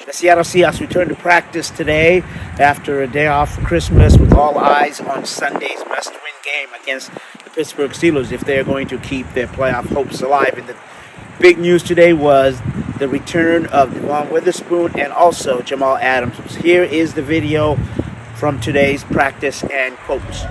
The Seattle Seahawks return to practice today after a day off for Christmas, with all eyes on Sunday's must-win game against the Pittsburgh Steelers if they're going to keep their playoff hopes alive. And the big news today was the return of Devon Witherspoon and also Jamal Adams. Here is the video from today's practice and quotes.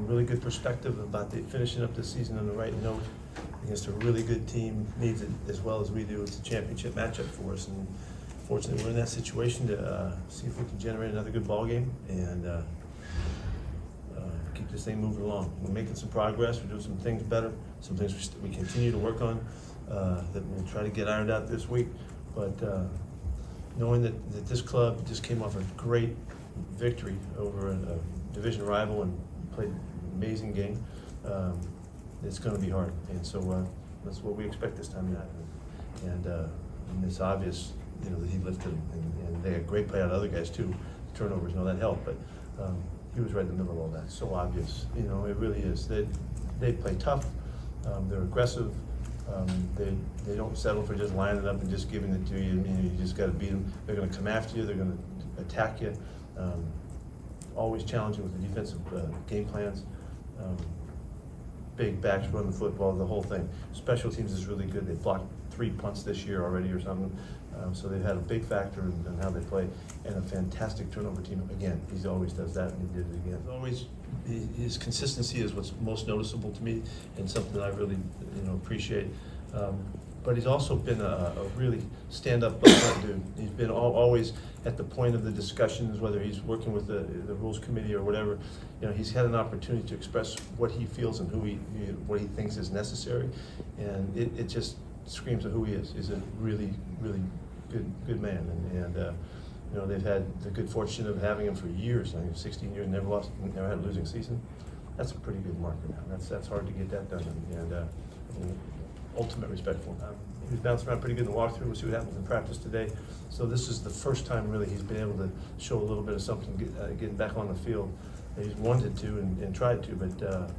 Really good perspective about finishing up the season on the right note against a really good team, needs it as well as we do. It's a championship matchup for us, and fortunately we're in that situation to see if we can generate another good ball game and keep this thing moving along. We're making some progress, we're doing some things better, some things we continue to work on that we'll try to get ironed out this week, but knowing that this club just came off a great victory over a division rival and played an amazing game, it's going to be hard, and so that's what we expect this time to happen. And it's obvious, that he lifted, and they had great play out of other guys too. Turnovers, that helped, but he was right in the middle of all that. So obvious, it really is. They play tough. They're aggressive. They don't settle for just lining up and just giving it to you. You just got to beat them. They're going to come after you. They're going to attack you. Always challenging with the defensive game plans. Big backs run the football, the whole thing. Special teams is really good. They blocked 3 punts this year already or something. So they've had a big factor in how they play, and a fantastic turnover team. Again, he always does that, and he did it again. Always, his consistency is what's most noticeable to me, and something that I really, appreciate. But he's also been a really stand-up dude. He's been always at the point of the discussions, whether he's working with the rules committee or whatever. He's had an opportunity to express what he feels and what he thinks is necessary, and it just screams of who he is. He's a really, really good man, and they've had the good fortune of having him for years. 16 years, never had a losing season. That's a pretty good marker now. That's hard to get that done, and ultimate respect for him. He's bouncing around pretty good in the walkthrough. We'll see what happens in practice today. So this is the first time really he's been able to show a little bit of something, getting back on the field. He's wanted to and tried to, but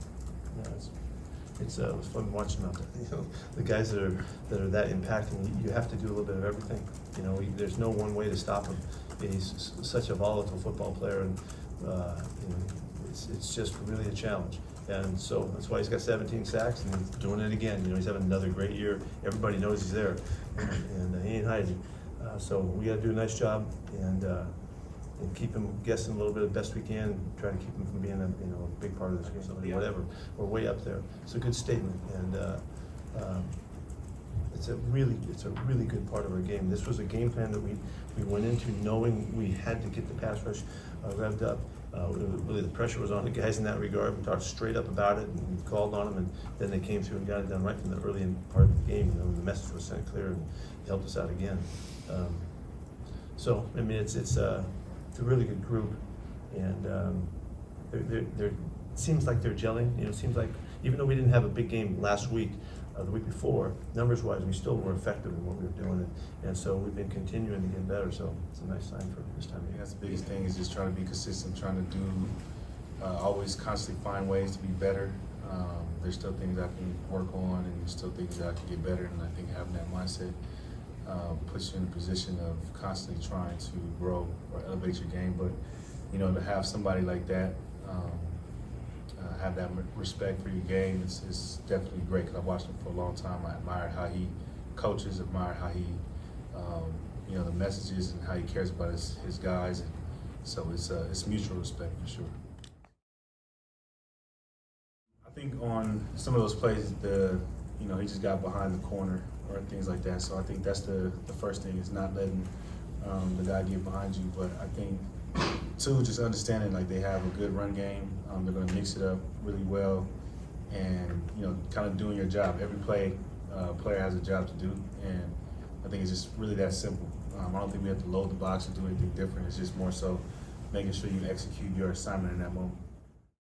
it's fun watching him out there. The guys that are that impacting, you have to do a little bit of everything. There's no one way to stop him. He's such a volatile football player, and it's just really a challenge. And so that's why he's got 17 sacks, and he's doing it again. He's having another great year. Everybody knows he's there, and he ain't hiding. So we got to do a nice job and keep him guessing a little bit as best we can. And try to keep him from being a big part of this game. Somebody, whatever. We're way up there. It's a good statement, and it's a really good part of our game. This was a game plan that we went into knowing we had to get the pass rush revved up. Really, the pressure was on the guys in that regard. We talked straight up about it, and we called on them, and then they came through and got it done right from the early part of the game. You know, the message was sent clear, and helped us out again. So I mean, it's a really good group, and it seems like they're gelling. You know, it seems like even though we didn't have a big game last week, the week before, numbers-wise, we still were effective in what we were doing, and so we've been continuing to get better. So it's a nice sign for this time of year. That's the biggest thing, is just trying to be consistent, trying to do, always constantly find ways to be better. There's still things I can work on, and there's still things that I can get better. And I think having that mindset puts you in a position of constantly trying to grow or elevate your game. But you know, to have somebody like that. Have that respect for your game is definitely great, because I've watched him for a long time. I admire how he coaches, admire how he, you know, the messages and how he cares about his guys. And so it's mutual respect for sure. I think on some of those plays, you know, he just got behind the corner or things like that. So I think that's the first thing, is not letting the guy get behind you. But I think, two, just understanding like they have a good run game. They're going to mix it up really well, and you know, kind of doing your job. Every player has a job to do, and I think it's just really that simple. I don't think we have to load the box or do anything different. It's just more so making sure you execute your assignment in that moment.